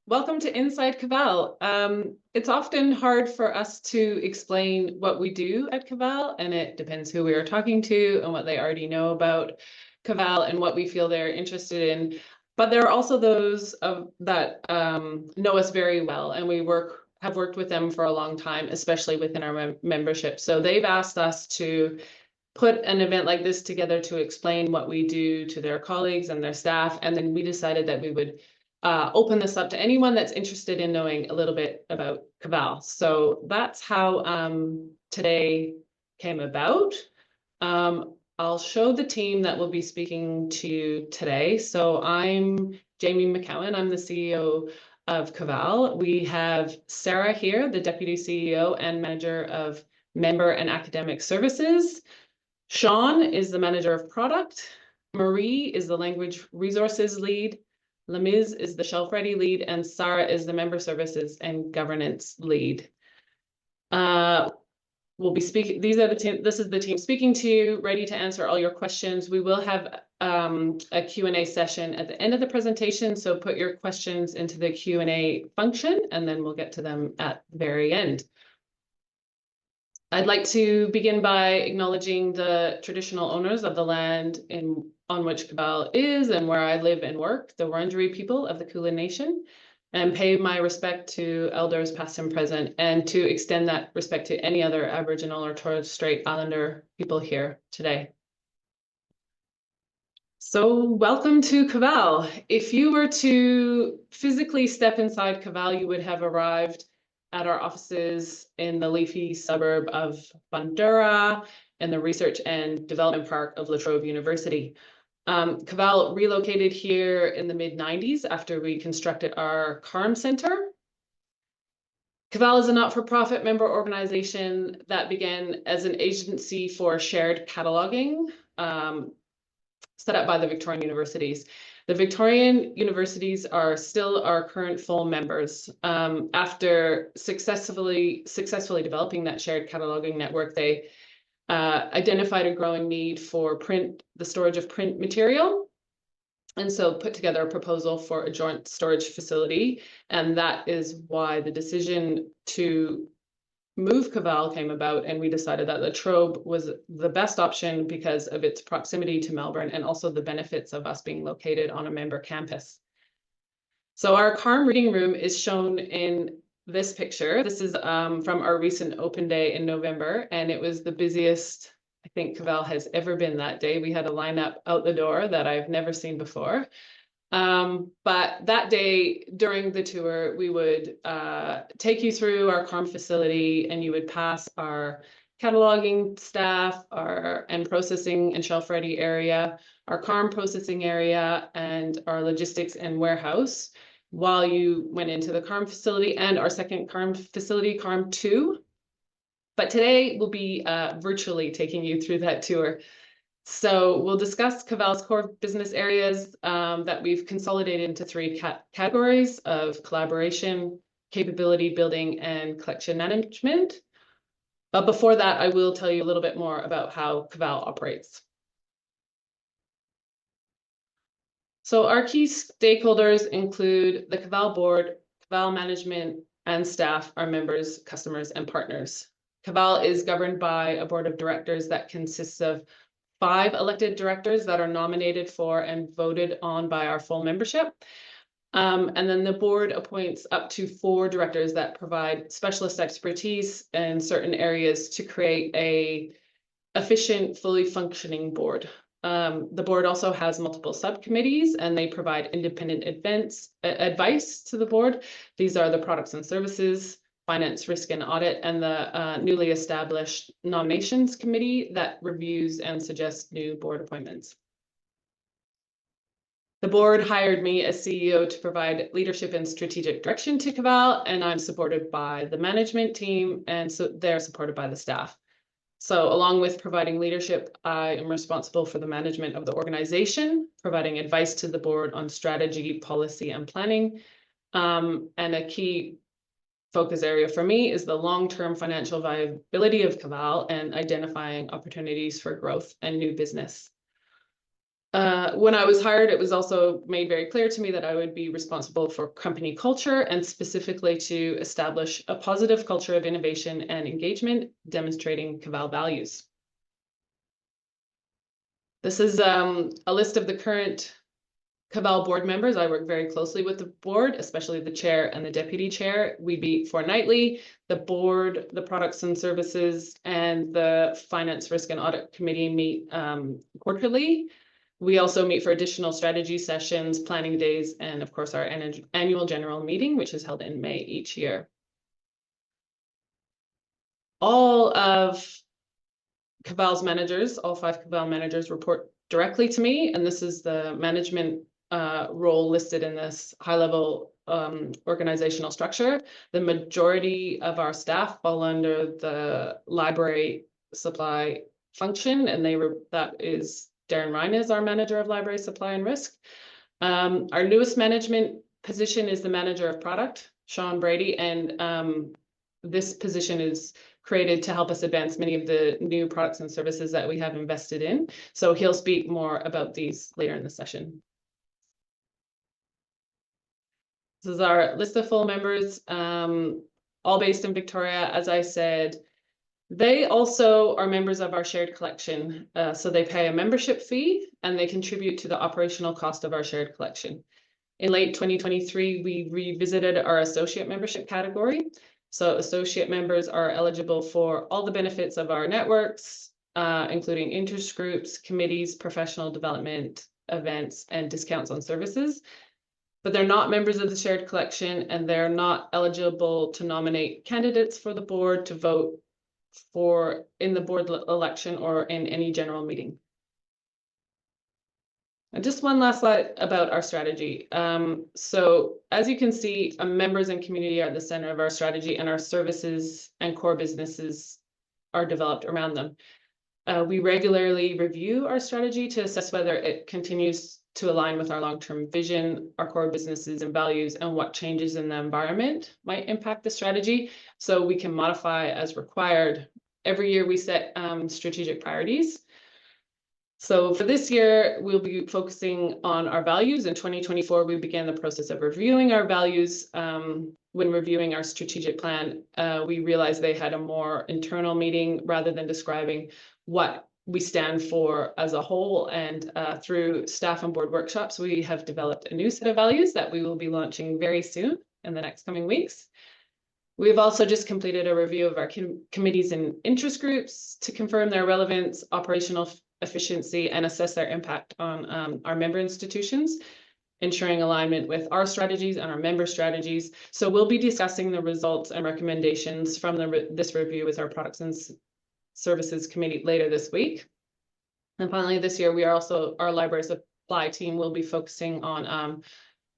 Welcome to Inside CAVAL. It's often hard for us to explain what we do at CAVAL, and it depends who we are talking to and what they already know about CAVAL and what we feel they're interested in. But there are also those that know us very well, and we have worked with them for a long time, especially within our membership. So they've asked us to put an event like this together to explain what we do to their colleagues and their staff, and then we decided that we would open this up to anyone that's interested in knowing a little bit about CAVAL. So that's how today came about. I'll show the team that will be speaking to you today. So I'm Jamie McCowan. I'm the CEO of CAVAL. We have Sarah here, the Deputy CEO and Manager of Member and Academic Services. Sean is the Manager of Product. Marie is the Language Resources Lead. Lamiz is the Shelf Ready Lead, and Sarah is the Member Services and Governance Lead. We'll be speaking. This is the team speaking to you, ready to answer all your questions. We will have a Q&A session at the end of the presentation, so put your questions into the Q&A function, and then we'll get to them at the very end. I'd like to begin by acknowledging the traditional owners of the land on which CAVAL is and where I live and work, the Wurundjeri people of the Kulin Nation, and pay my respect to elders past and present, and to extend that respect to any other Aboriginal or Torres Strait Islander people here today. So welcome to CAVAL. If you were to physically step inside CAVAL, you would have arrived at our offices in the leafy suburb of Bundoora and the Research and Development Park of La Trobe University. CAVAL relocated here in the mid-90s after we constructed our CARM Center. CAVAL is a not-for-profit member organization that began as an agency for shared cataloging, set up by the Victorian universities. The Victorian universities are still our current full members. After successfully developing that shared cataloging network, they identified a growing need for the storage of print material, and so put together a proposal for a joint storage facility. And that is why the decision to move CAVAL came about, and we decided that La Trobe was the best option because of its proximity to Melbourne and also the benefits of us being located on a member campus. So our CARM reading room is shown in this picture. This is from our recent open day in November, and it was the busiest I think CAVAL has ever been that day. We had a lineup out the door that I've never seen before. But that day during the tour, we would take you through our CARM facility, and you would pass our cataloging staff, our end processing and shelf ready area, our CARM processing area, and our logistics and warehouse while you went into the CARM facility and our second CARM facility, CARM 2. But today we'll be virtually taking you through that tour. So we'll discuss CAVAL's core business areas that we've consolidated into three categories of collaboration, capability building, and collection management. But before that, I will tell you a little bit more about how CAVAL operates. So our key stakeholders include the CAVAL board, CAVAL management, and staff, our members, customers, and partners. CAVAL is governed by a board of directors that consists of 5 elected directors that are nominated for and voted on by our full membership. And then the board appoints up to 4 directors that provide specialist expertise in certain areas to create an efficient, fully functioning board. The board also has multiple subcommittees, and they provide independent advice to the board. These are the products and services, finance, risk, and audit, and the newly established nominations committee that reviews and suggests new board appointments. The board hired me as CEO to provide leadership and strategic direction to CAVAL, and I'm supported by the management team, and so they're supported by the staff. So along with providing leadership, I am responsible for the management of the organization, providing advice to the board on strategy, policy, and planning. And a key focus area for me is the long-term financial viability of CAVAL and identifying opportunities for growth and new business. When I was hired, it was also made very clear to me that I would be responsible for company culture and specifically to establish a positive culture of innovation and engagement, demonstrating CAVAL values. This is a list of the current CAVAL board members. I work very closely with the board, especially the chair and the deputy chair. We meet fortnightly. The board, the products and services, and the finance, risk, and audit committee meet quarterly. We also meet for additional strategy sessions, planning days, and of course our annual general meeting, which is held in May each year. All of CAVAL's managers, all 5 CAVAL managers report directly to me, and this is the management role listed in this high-level organizational structure. The majority of our staff fall under the library supply function, and that is Darren Ryan is our manager of library supply and risk. Our newest management position is the manager of product, Sean Brady, and this position is created to help us advance many of the new products and services that we have invested in. So he'll speak more about these later in the session. This is our list of full members, all based in Victoria. As I said, they also are members of our shared collection. So they pay a membership fee and they contribute to the operational cost of our shared collection. In late 2023, we revisited our associate membership category. So associate members are eligible for all the benefits of our networks, including interest groups, committees, professional development, events, and discounts on services. But they're not members of the shared collection and they're not eligible to nominate candidates for the board to vote for in the board election or in any general meeting. And just one last slide about our strategy. So as you can see, members and community are at the center of our strategy, and our services and core businesses are developed around them. We regularly review our strategy to assess whether it continues to align with our long-term vision, our core businesses and values, and what changes in the environment might impact the strategy, so we can modify as required. Every year we set strategic priorities. So for this year, we'll be focusing on our values. In 2024, we began the process of reviewing our values. When reviewing our strategic plan, we realized they had a more internal meaning rather than describing what we stand for as a whole. And through staff and board workshops, we have developed a new set of values that we will be launching very soon in the next coming weeks. We've also just completed a review of our committees and interest groups to confirm their relevance, operational efficiency, and assess their impact on our member institutions, ensuring alignment with our strategies and our member strategies. So we'll be discussing the results and recommendations from this review with our products and services committee later this week. And finally, this year, our library supply team will be focusing on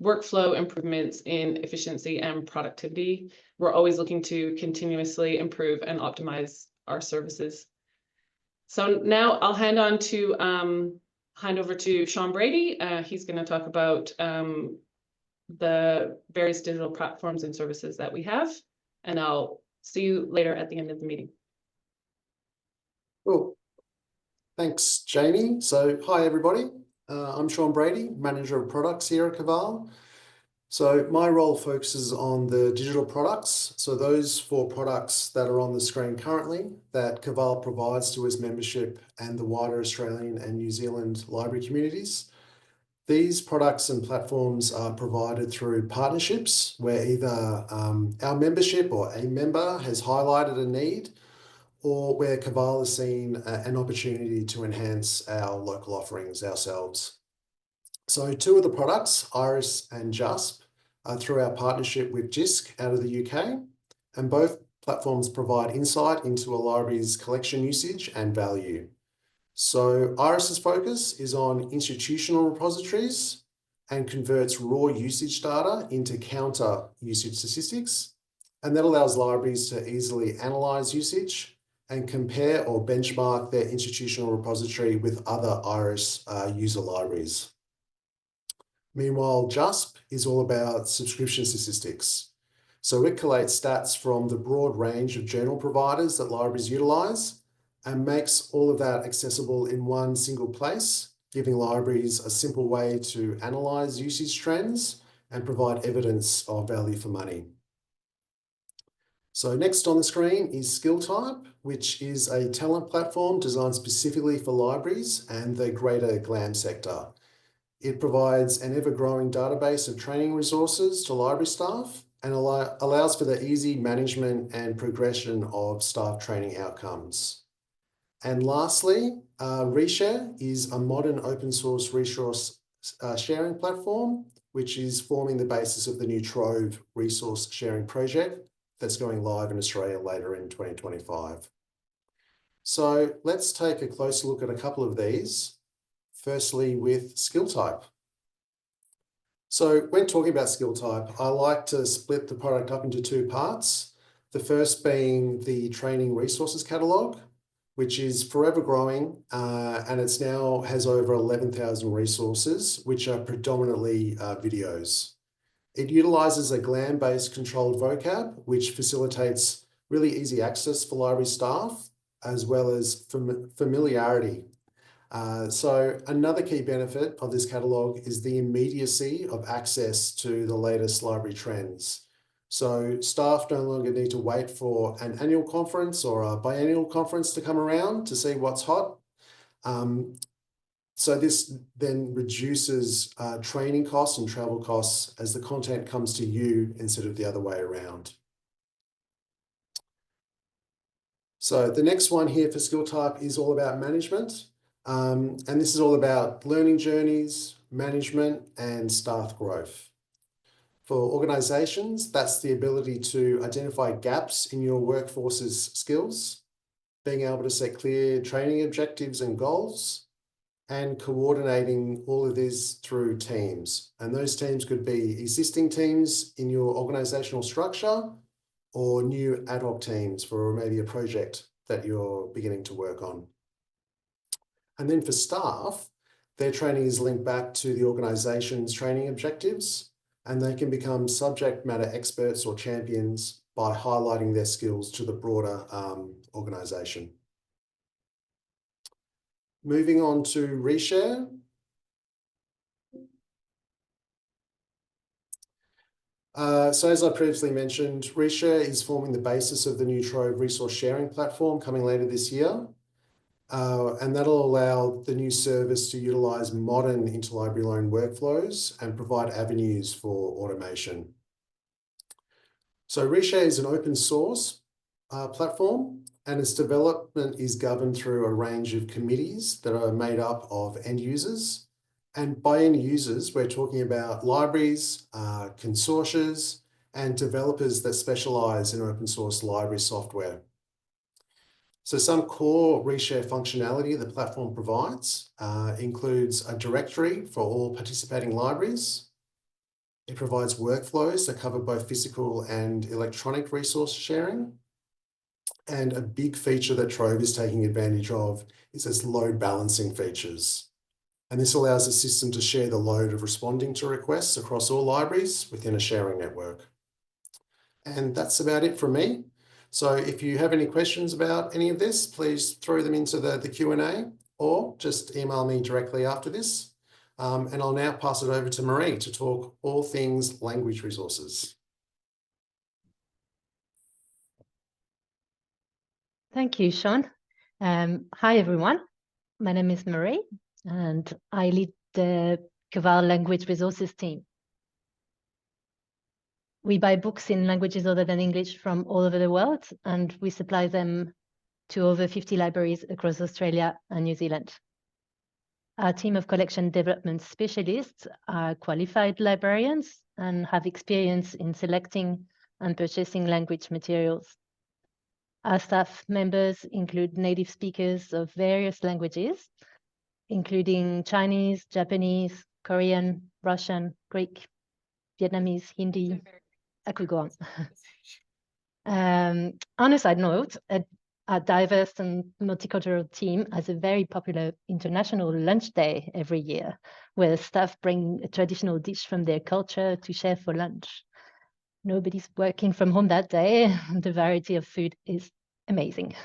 workflow improvements in efficiency and productivity. We're always looking to continuously improve and optimize our services. So now I'll hand over to Sean Brady. He's going to talk about the various digital platforms and services that we have, and I'll see you later at the end of the meeting. Cool. Thanks, Jamie. So hi, everybody. I'm Sean Brady, Manager of Products here at CAVAL. So my role focuses on the digital products. So those 4 products that are on the screen currently that CAVAL provides to its membership and the wider Australian and New Zealand library communities. These products and platforms are provided through partnerships where either our membership or a member has highlighted a need, or where CAVAL has seen an opportunity to enhance our local offerings ourselves. So 2 of the products, Iris and JUSP, are through our partnership with JISC out of the UK, and both platforms provide insight into a library's collection usage and value. So Iris's focus is on institutional repositories and converts raw usage data into counter usage statistics, and that allows libraries to easily analyse usage and compare or benchmark their institutional repository with other Iris user libraries. Meanwhile, JUSP is all about subscription statistics. So it collates stats from the broad range of journal providers that libraries utilise and makes all of that accessible in one single place giving libraries a simple way to analyse usage trends and provide evidence of value for money. So next on the screen is SkillType, which is a talent platform designed specifically for libraries and the greater GLAM sector. It provides an ever-growing database of training resources to library staff and allows for the easy management and progression of staff training outcomes. And lastly, Reshare is a modern open source resource sharing platform, which is forming the basis of the new Trove resource sharing project that's going live in Australia later in 2025. So let's take a closer look at a couple of these. Firstly, with SkillType. So when talking about SkillType, I like to split the product up into two parts. The first being the training resources catalog, which is forever growing, and it's now has over 11,000 resources, which are predominantly videos. It utilizes a GLAM-based controlled vocab, which facilitates really easy access for library staff, as well as familiarity. So another key benefit of this catalogue is the immediacy of access to the latest library trends. So staff no longer need to wait for an annual conference or a biannual conference to come around to see what's hot. So this then reduces training costs and travel costs as the content comes to you instead of the other way around. So the next one here for SkillType is all about management. And this is all about learning journeys, management, and staff growth. For organisations, that's the ability to identify gaps in your workforce's skills, being able to set clear training objectives and goals, and coordinating all of this through teams. And those teams could be existing teams in your organisational structure or new ad hoc teams for maybe a project that you're beginning to work on. And then for staff, their training is linked back to the organisation's training objectives, and they can become subject matter experts or champions by highlighting their skills to the broader organisation. Moving on to Reshare. So as I previously mentioned, Reshare is forming the basis of the new Trove resource sharing platform coming later this year. And that'll allow the new service to utilise modern interlibrary loan workflows and provide avenues for automation. So Reshare is an open source platform, and its development is governed through a range of committees that are made up of end users. And by end users, we're talking about libraries, consortia, and developers that specialise in open source library software. So some core Reshare functionality the platform provides includes a directory for all participating libraries. It provides workflows that cover both physical and electronic resource sharing. And a big feature that Trove is taking advantage of is its load balancing features. And this allows the system to share the load of responding to requests across all libraries within a sharing network. And that's about it from me. So if you have any questions about any of this, please throw them into the Q&A or just email me directly after this. And I'll now pass it over to Marie to talk all things language resources. Thank you, Sean. Hi, everyone. My name is Marie, and I lead the CAVAL language resources team. We buy books in languages other than English from all over the world, and we supply them to over 50 libraries across Australia and New Zealand. Our team of collection development specialists are qualified librarians and have experience in selecting and purchasing language materials. Our staff members include native speakers of various languages, including Chinese, Japanese, Korean, Russian, Greek, Vietnamese, Hindi. I could go on. On a side note, a diverse and multicultural team has a very popular international lunch day every year, where staff bring a traditional dish from their culture to share for lunch. Nobody's working from home that day. The variety of food is amazing.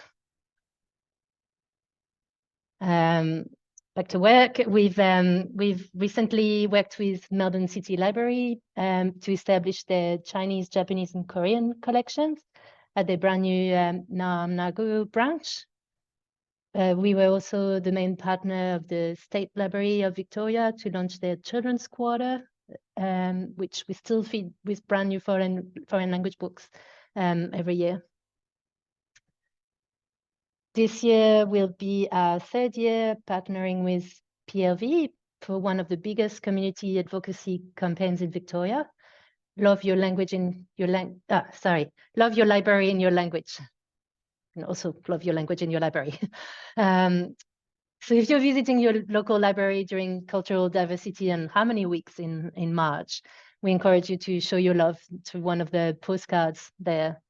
back to work. We've recently worked with Melbourne City Library to establish their Chinese, Japanese, and Korean collections at their brand new Namnagu branch. We were also the main partner of the State Library of Victoria to launch their children's quarter, which we still feed with brand new foreign language books every year. This year will be our third year partnering with PLV for one of the biggest community advocacy campaigns in Victoria. Love your language in your love your library in your language, and also love your language in your library. So if you're visiting your local library during Cultural Diversity and Harmony Weeks in March, we encourage you to show your love to one of the postcards there.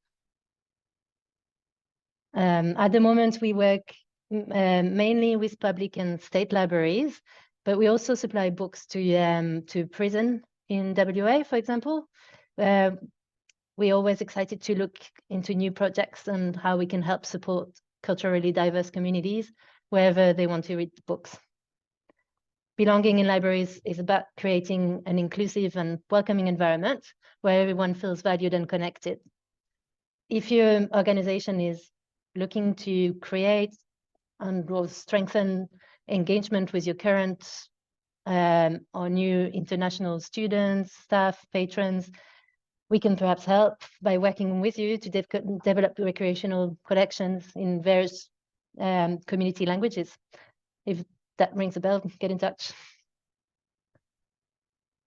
At the moment, we work mainly with public and state libraries, but we also supply books to prison in WA, for example. We're always excited to look into new projects and how we can help support culturally diverse communities wherever they want to read books. Belonging in libraries is about creating an inclusive and welcoming environment where everyone feels valued and connected. If your organization is looking to create and strengthen engagement with your current or new international students, staff, patrons, we can perhaps help by working with you to develop recreational collections in various community languages. If that rings a bell, get in touch.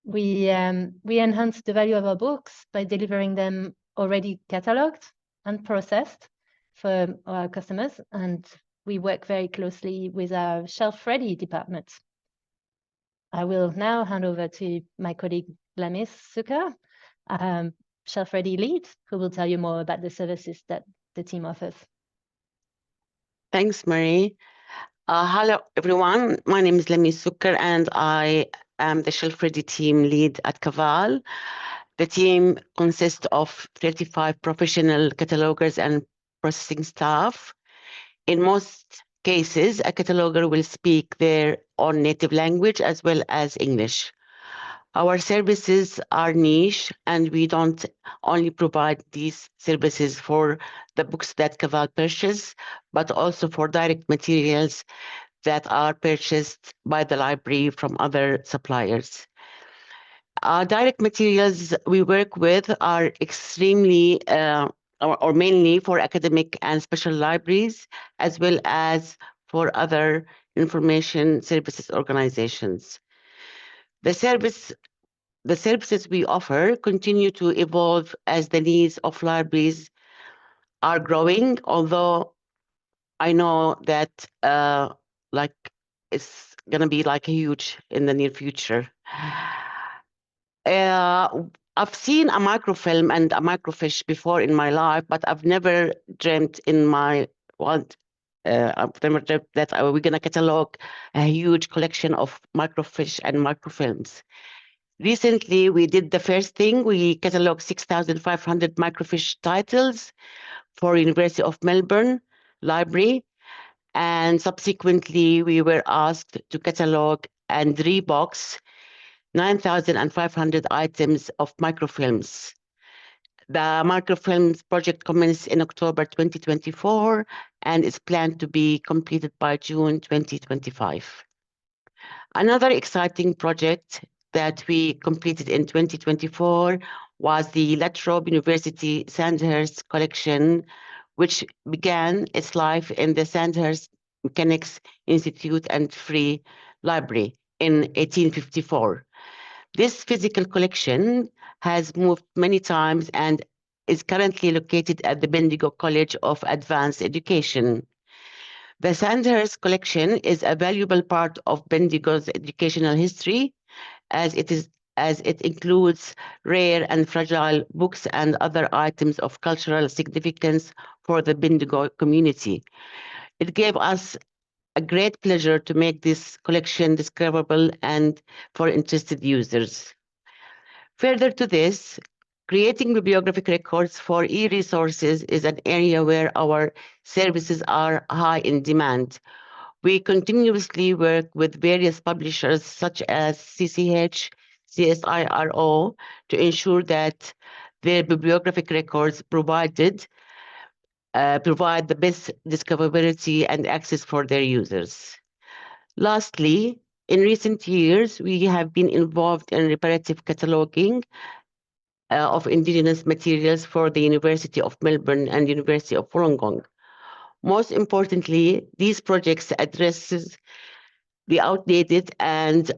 We enhance the value of our books by delivering them already catalogued and processed for our customers, and we work very closely with our shelf-ready department. I will now hand over to my colleague Lamis Suka, shelf-ready lead, who will tell you more about the services that the team offers. Thanks, Marie. Hello, everyone. My name is Lamis Suka, and I am the shelf-ready team lead at CAVAL. The team consists of 35 professional catalogers and processing staff. In most cases, a cataloger will speak their own native language as well as English. Our services are niche, and we don't only provide these services for the books that CAVAL purchase, but also for direct materials that are purchased by the library from other suppliers. Direct materials we work with are extremely or mainly for academic and special libraries, as well as for other information services organizations. The services we offer continue to evolve as the needs of libraries are growing, although I know that it's going to be huge in the near future. I've seen a microfilm and a microfiche before in my life, but I've never dreamt in my world I've never dreamt that we're going to catalog a huge collection of microfiche and microfilms. Recently, we did the first thing. We cataloged 6,500 microfiche titles for University of Melbourne Library, and subsequently we were asked to catalog and rebox 9,500 items of microfilms. The microfilms project commenced in October 2024 and is planned to be completed by June 2025. Another exciting project that we completed in 2024 was the La Trobe University Sandhurst collection, which began its life in the Sandhurst Mechanics Institute and Free Library in 1854. This physical collection has moved many times and is currently located at the Bendigo College of Advanced Education. The Sandhurst collection is a valuable part of Bendigo's educational history, as it includes rare and fragile books and other items of cultural significance for the Bendigo community. It gave us a great pleasure to make this collection discoverable and for interested users. Further to this, creating bibliographic records for e-resources is an area where our services are high in demand. We continuously work with various publishers such as CCH, CSIRO to ensure that their bibliographic records provide the best discoverability and access for their users. Lastly, in recent years, we have been involved in reparative cataloging of indigenous materials for the University of Melbourne and University of Wollongong. Most importantly, these projects addresses the outdated and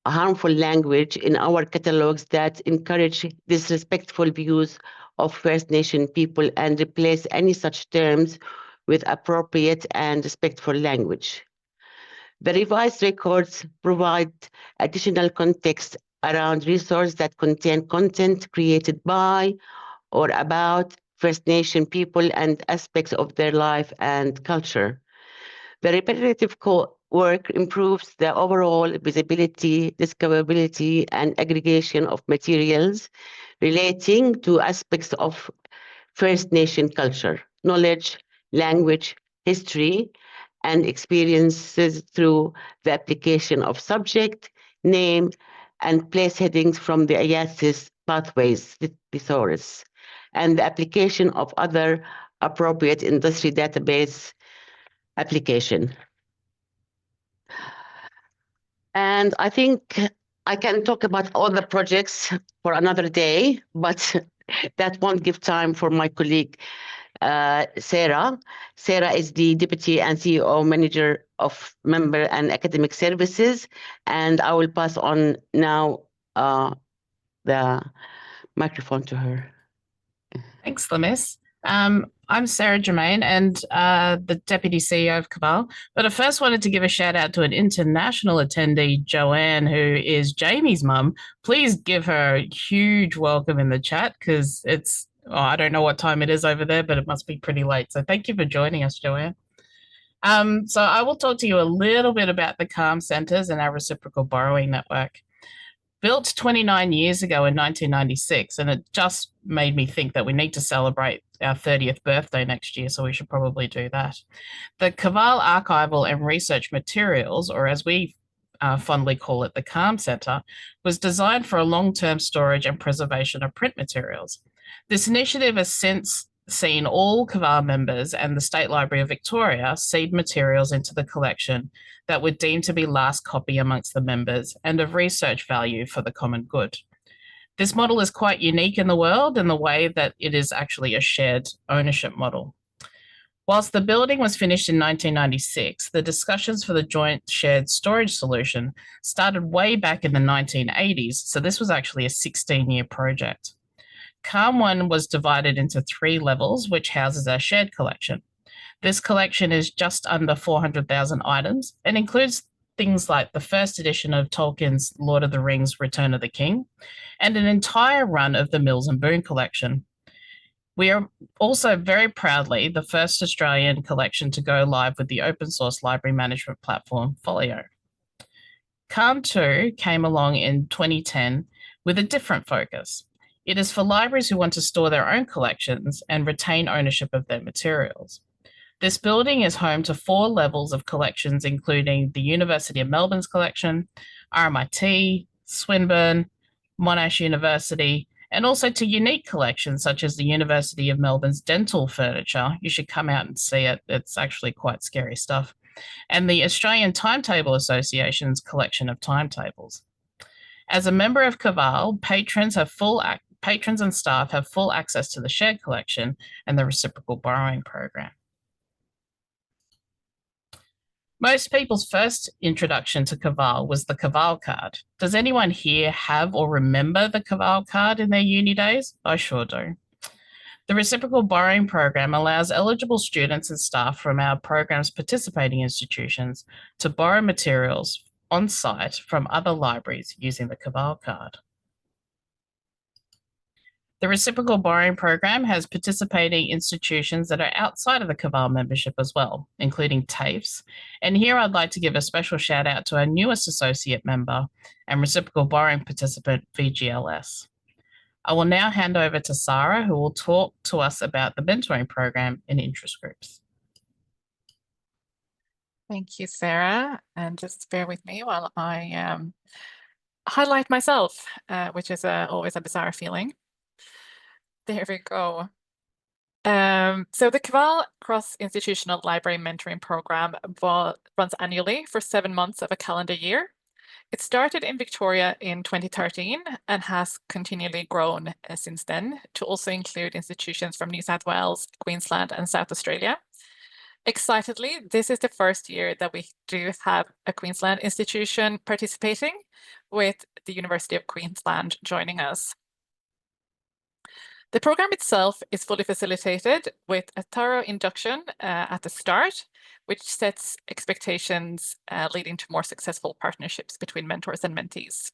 harmful language in our catalogs that encourage disrespectful views of First Nation people and replace any such terms with appropriate and respectful language. The revised records provide additional context around resources that contain content created by or about First Nation people and aspects of their life and culture. The repetitive work improves the overall visibility, discoverability, and aggregation of materials relating to aspects of First Nation culture, knowledge, language, history, and experiences through the application of subject, name, and place headings from the IASIS pathways thesaurus, and the application of other appropriate industry database application. And I think I can talk about all the projects for another day, but that won't give time for my colleague, Sarah. Sarah is the Deputy and CEO Manager of Member and Academic Services, and I will pass on now the microphone to her. Thanks, Lemis. I'm Sarah Germain and the Deputy CEO of CAVAL, but I first wanted to give a shout out to an international attendee, Joanne, who is Jamie's mum. Please give her a huge welcome in the chat because it's, I don't know what time it is over there, but it must be pretty late. So thank you for joining us, Joanne. So I will talk to you a little bit about the CALM centres and our reciprocal borrowing network. Built 29 years ago in 1996, and it just made me think that we need to celebrate our 30th birthday next year, so we should probably do that. The CAVAL Archival and Research Materials, or as we fondly call it, the CALM Centre, was designed for a long-term storage and preservation of print materials. This initiative has since seen all CAVAL members and the State Library of Victoria seed materials into the collection that were deemed to be last copy amongst the members and of research value for the common good. This model is quite unique in the world in the way that it is actually a shared ownership model. Whilst the building was finished in 1996, the discussions for the joint shared storage solution started way back in the 1980s, so this was actually a 16-year project. CALM 1 was divided into 3 levels, which houses our shared collection. This collection is just under 400,000 items and includes things like the first edition of Tolkien's Lord of the Rings Return of the King and an entire run of the Mills and Boon collection. We are also very proudly the first Australian collection to go live with the open source library management platform Folio. CALM 2 came along in 2010 with a different focus. It is for libraries who want to store their own collections and retain ownership of their materials. This building is home to 4 levels of collections, including the University of Melbourne's collection, RMIT, Swinburne, Monash University, and also to unique collections such as the University of Melbourne's dental furniture. You should come out and see it. It's actually quite scary stuff. And the Australian Timetable Association's collection of timetables. As a member of CAVAL, patrons and staff have full access to the shared collection and the reciprocal borrowing program. Most people's first introduction to CAVAL was the CAVAL card. Does anyone here have or remember the CAVAL card in their uni days? I sure do. The reciprocal borrowing program allows eligible students and staff from our program's participating institutions to borrow materials on site from other libraries using the CAVAL card. The reciprocal borrowing program has participating institutions that are outside of the CAVAL membership as well, including TAFEs. And here I'd like to give a special shout out to our newest associate member and reciprocal borrowing participant, VGLS. I will now hand over to Sarah, who will talk to us about the mentoring program in interest groups. Thank you, Sarah. And just bear with me while I highlight myself, which is always a bizarre feeling. There we go. So the CAVAL Cross-Institutional Library Mentoring Program runs annually for 7 months of a calendar year. It started in Victoria in 2013 and has continually grown since then to also include institutions from New South Wales, Queensland, and South Australia. Excitedly, this is the first year that we do have a Queensland institution participating, with the University of Queensland joining us. The program itself is fully facilitated with a thorough induction at the start, which sets expectations leading to more successful partnerships between mentors and mentees.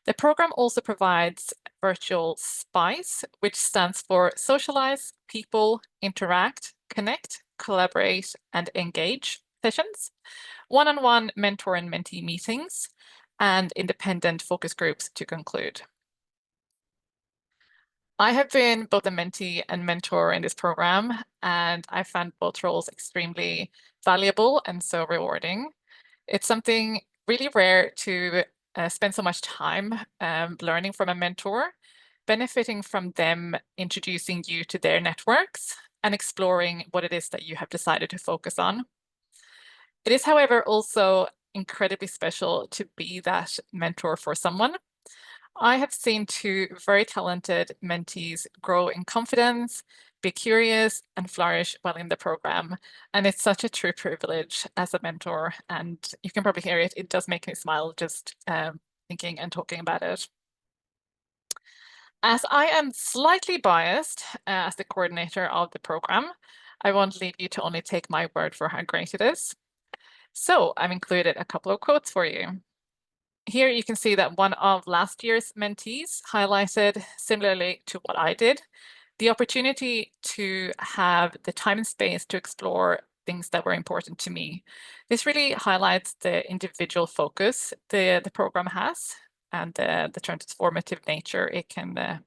The program also provides virtual SPICE, which stands for Socialize, People, Interact, Connect, Collaborate, and Engage sessions, one-on-one mentor and mentee meetings, and independent focus groups to conclude. I have been both a mentee and mentor in this program, and I found both roles extremely valuable and so rewarding. It's something really rare to spend so much time learning from a mentor, benefiting from them introducing you to their networks and exploring what it is that you have decided to focus on. It is, however, also incredibly special to be that mentor for someone. I have seen 2 very talented mentees grow in confidence, be curious, and flourish while in the program. And it's such a true privilege as a mentor. And you can probably hear it. It does make me smile just thinking and talking about it. As I am slightly biased as the coordinator of the program, I won't leave you to only take my word for how great it is. So I've included a couple of quotes for you. Here you can see that one of last year's mentees highlighted, similarly to what I did, the opportunity to have the time and space to explore things that were important to me. This really highlights the individual focus the program has and the transformative nature it can,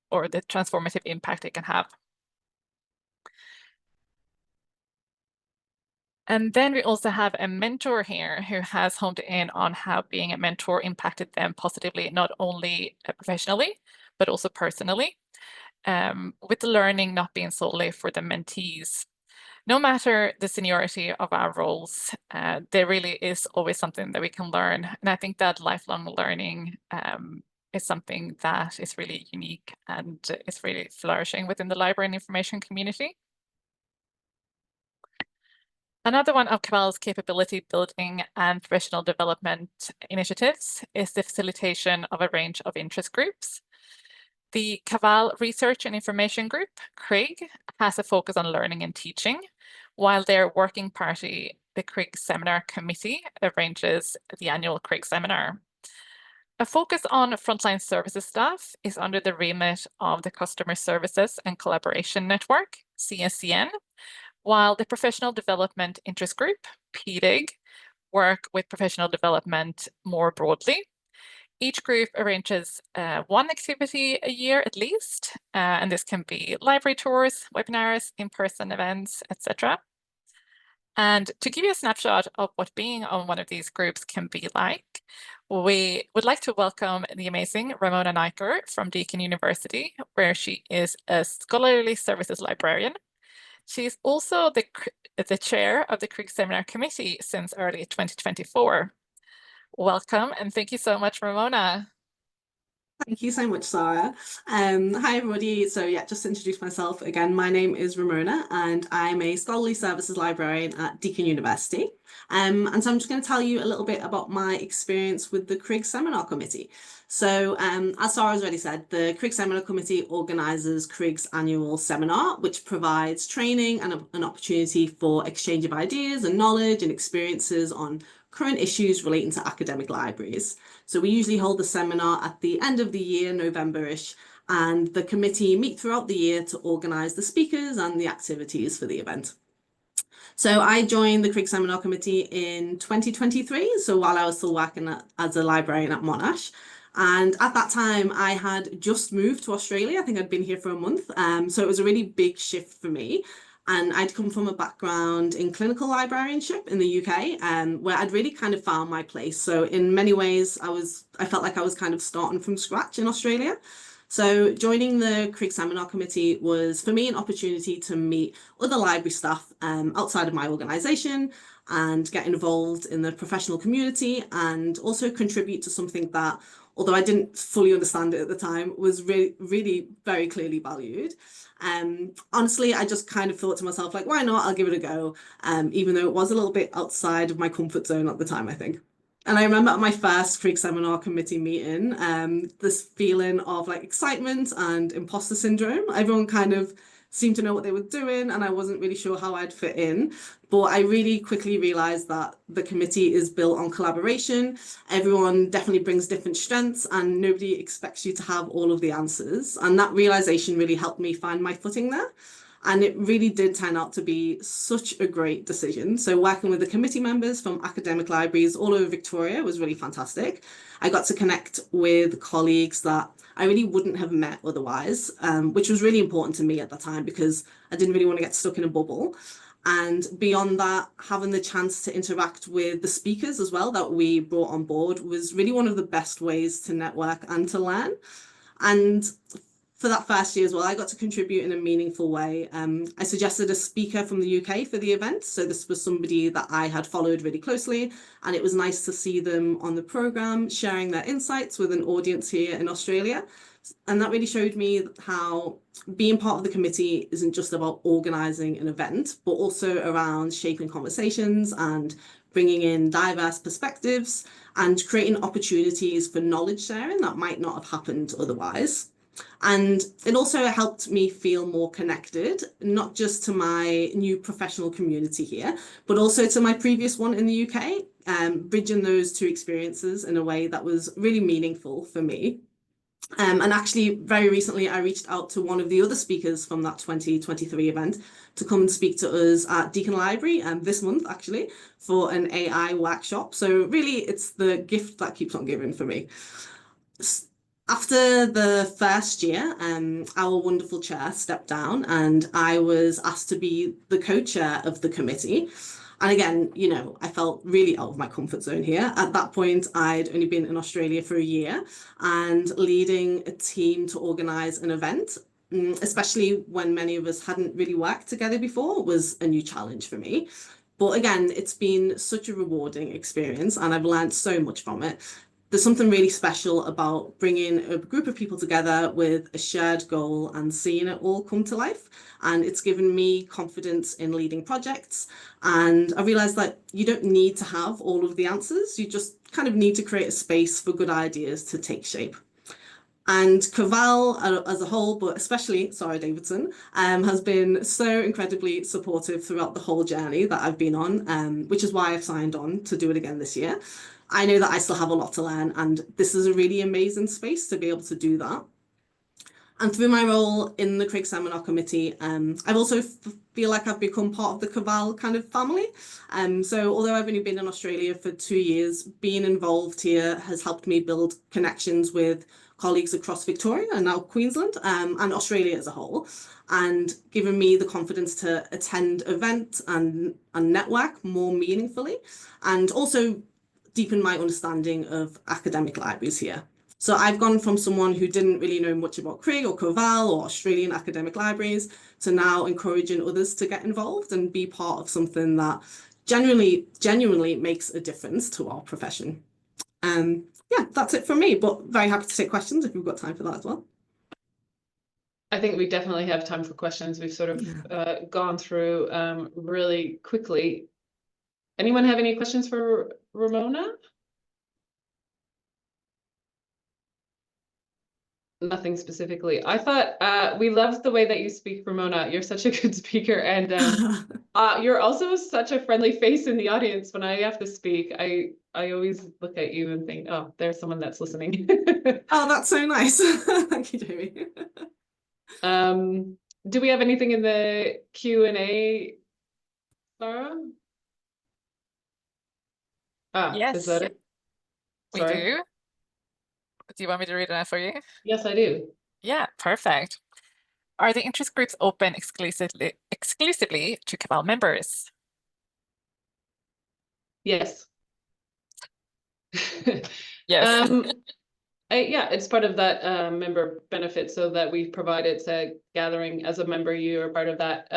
or the transformative impact it can have. And then we also have a mentor here who has honed in on how being a mentor impacted them positively, not only professionally, but also personally, with the learning not being solely for the mentees. No matter the seniority of our roles, there really is always something that we can learn. And I think that lifelong learning is something that is really unique and is really flourishing within the library and information community. Another one of CAVAL's capability building and professional development initiatives is the facilitation of a range of interest groups. The CAVAL Research and Information Group, CRIG, has a focus on learning and teaching, while their working party, the CRIG Seminar Committee, arranges the annual CRIG Seminar. A focus on frontline services staff is under the remit of the Customer Services and Collaboration Network, CSCN, while the Professional Development Interest Group, PDIG, work with professional development more broadly. Each group arranges one activity a year at least, and this can be library tours, webinars, in-person events, etc. And to give you a snapshot of what being on one of these groups can be like, we would like to welcome the amazing Ramona Niker from Deakin University, where she is a scholarly services librarian. She's also the chair of the CRIG Seminar Committee since early 2024. Welcome, and thank you so much, Ramona. Thank you so much, Sarah. Hi, everybody. So yeah, just to introduce myself again, my name is Ramona, and I'm a scholarly services librarian at Deakin University. And so I'm just going to tell you a little bit about my experience with the CRIG Seminar Committee. So as Sarah has already said, the CRIG Seminar Committee organises CRIG's annual seminar, which provides training and an opportunity for exchange of ideas and knowledge and experiences on current issues relating to academic libraries. So we usually hold the seminar at the end of the year, November-ish, and the committee meet throughout the year to organise the speakers and the activities for the event. So I joined the CRIG Seminar Committee in 2023, so while I was still working as a librarian at Monash. And at that time, I had just moved to Australia. I think I'd been here for a month. So it was a really big shift for me. And I'd come from a background in clinical librarianship in the UK, where I'd really kind of found my place. So in many ways, I felt like I was kind of starting from scratch in Australia. So joining the Crigg Seminar Committee was, for me, an opportunity to meet other library staff outside of my organisation and get involved in the professional community, and also contribute to something that, although I didn't fully understand it at the time, was really very clearly valued. Honestly, I just kind of thought to myself, like, why not? I'll give it a go, even though it was a little bit outside of my comfort zone at the time, I think. And I remember at my first Crigg Seminar Committee meeting, this feeling of like excitement and imposter syndrome. Everyone kind of seemed to know what they were doing, and I wasn't really sure how I'd fit in. But I really quickly realized that the committee is built on collaboration. Everyone definitely brings different strengths, and nobody expects you to have all of the answers. And that realization really helped me find my footing there. And it really did turn out to be such a great decision. So working with the committee members from academic libraries all over Victoria was really fantastic. I got to connect with colleagues that I really wouldn't have met otherwise, which was really important to me at the time because I didn't really want to get stuck in a bubble. And beyond that, having the chance to interact with the speakers as well that we brought on board was really one of the best ways to network and to learn. And for that first year as well, I got to contribute in a meaningful way. I suggested a speaker from the UK for the event. So this was somebody that I had followed really closely, and it was nice to see them on the programme sharing their insights with an audience here in Australia. And that really showed me how being part of the committee isn't just about organising an event, but also around shaping conversations and bringing in diverse perspectives and creating opportunities for knowledge sharing that might not have happened otherwise. And it also helped me feel more connected, not just to my new professional community here, but also to my previous one in the UK, bridging those two experiences in a way that was really meaningful for me. And actually, very recently, I reached out to one of the other speakers from that 2023 event to come and speak to us at Deakin Library this month, actually, for an AI workshop. So really, it's the gift that keeps on giving for me. After the first year, our wonderful chair stepped down and I was asked to be the co-chair of the committee. And again, you know, I felt really out of my comfort zone here. At that point, I'd only been in Australia for a year, and leading a team to organise an event, especially when many of us hadn't really worked together before, was a new challenge for me. But again, it's been such a rewarding experience and I've learned so much from it. There's something really special about bringing a group of people together with a shared goal and seeing it all come to life. And it's given me confidence in leading projects. And I realized that you don't need to have all of the answers. You just kind of need to create a space for good ideas to take shape. And CAVAL as a whole, but especially Sarah Davidson, has been so incredibly supportive throughout the whole journey that I've been on, which is why I've signed on to do it again this year. I know that I still have a lot to learn, and this is a really amazing space to be able to do that. And through my role in the Crigg Seminar Committee, I've also feel like I've become part of the CAVAL kind of family. So although I've only been in Australia for 2 years, being involved here has helped me build connections with colleagues across Victoria and now Queensland and Australia as a whole, and given me the confidence to attend events and network more meaningfully, and also deepen my understanding of academic libraries here. So I've gone from someone who didn't really know much about Crigg or CAVAL or Australian academic libraries to now encouraging others to get involved and be part of something that genuinely makes a difference to our profession. Yeah, that's it from me, but very happy to take questions if you've got time for that as well. I think we definitely have time for questions. We've sort of gone through really quickly. Anyone have any questions for Ramona? Nothing specifically. I thought we loved the way that you speak, Ramona. You're such a good speaker, and you're also such a friendly face in the audience. When I have to speak, I always look at you and think, oh, there's someone that's listening. Oh, that's so nice. Thank you, Jamie. Do we have anything in the Q&A, Sarah? Yes, is that it? we do. Do you want me to read it out for you? Yes, I do. Yeah, perfect. Are the interest groups open exclusively to CAVAL members? Yes. Yes. Yeah, it's part of that member benefit, so that we provide it's a gathering as a member. You are part of that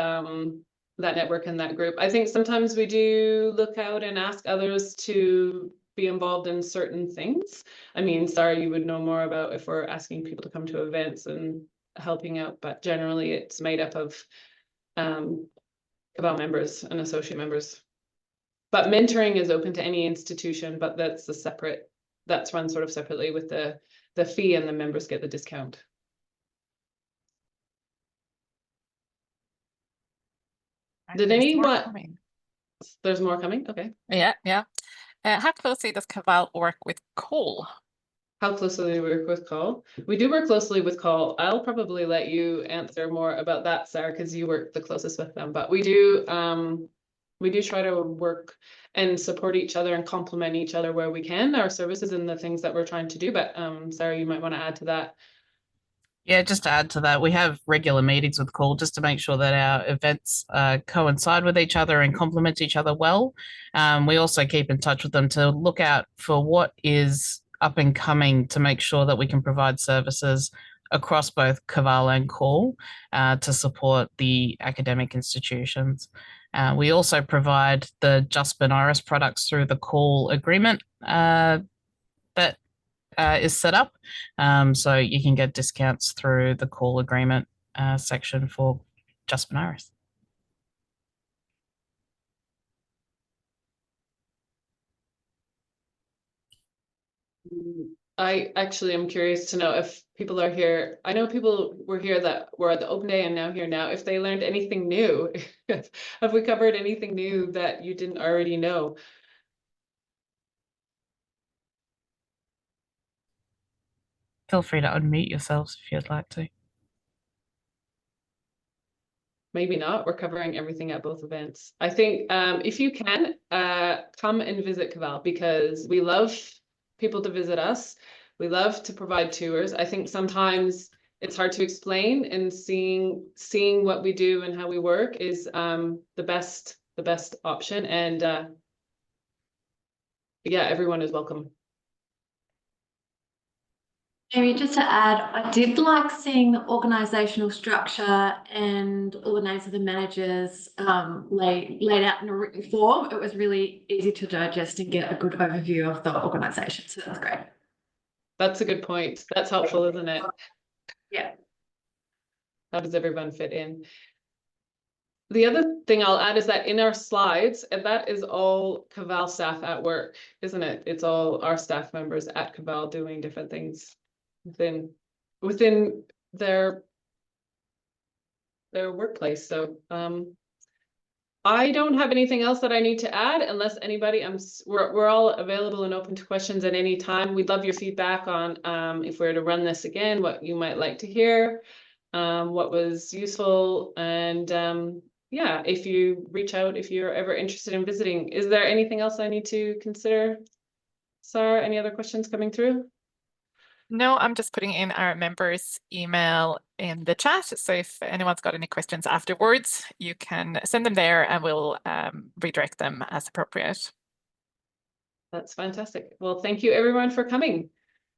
that network and that group. I think sometimes we do look out and ask others to be involved in certain things. I mean, Sarah, you would know more about if we're asking people to come to events and helping out, but generally it's made up of CAVAL members and associate members. But mentoring is open to any institution, but that's a separate, that's run sort of separately with the fee, and the members get the discount. Did anyone? There's more coming. Okay. Yeah. How closely does CAVAL work with COAL? How closely do we work with CAVAL? We do work closely with CAVAL. I'll probably let you answer more about that, Sarah, because you work the closest with them. But we do try to work and support each other and complement each other where we can, our services and the things that we're trying to do. But Sarah, you might want to add to that. Yeah, just to add to that, we have regular meetings with CAVAL just to make sure that our events coincide with each other and complement each other well. We also keep in touch with them to look out for what is up and coming to make sure that we can provide services across both CAVAL and CAVAL to support the academic institutions. We also provide the Just Benares products through the CAVAL agreement that is set up. So you can get discounts through the CAVAL agreement section for Just Benares. I actually am curious to know if people are here. I know people were here that were at the open day and now here now. If they learned anything new, have we covered anything new that you didn't already know? Feel free to unmute yourselves if you'd like to. Maybe not. We're covering everything at both events. I think if you can, come and visit CAVAL, because we love people to visit us. We love to provide tours. I think sometimes it's hard to explain, and seeing what we do and how we work is the best option. And yeah, everyone is welcome. Maybe just to add, I did like seeing the organisational structure and all the names of the managers laid out in a written form. It was really easy to digest and get a good overview of the organisation. So that's great. That's a good point. That's helpful, isn't it? Yeah. How does everyone fit in? The other thing I'll add is that in our slides, and that is all CAVAL staff at work, isn't it? It's all our staff members at CAVAL doing different things within their workplace. So I don't have anything else that I need to add, unless anybody, we're all available and open to questions at any time. We'd love your feedback on if we were to run this again, what you might like to hear, what was useful, and yeah, if you reach out, if you're ever interested in visiting. Is there anything else I need to consider? Sarah, any other questions coming through? No, I'm just putting in our members' email in the chat. So if anyone's got any questions afterwards, you can send them there and we'll redirect them as appropriate. That's fantastic. Well, thank you everyone for coming.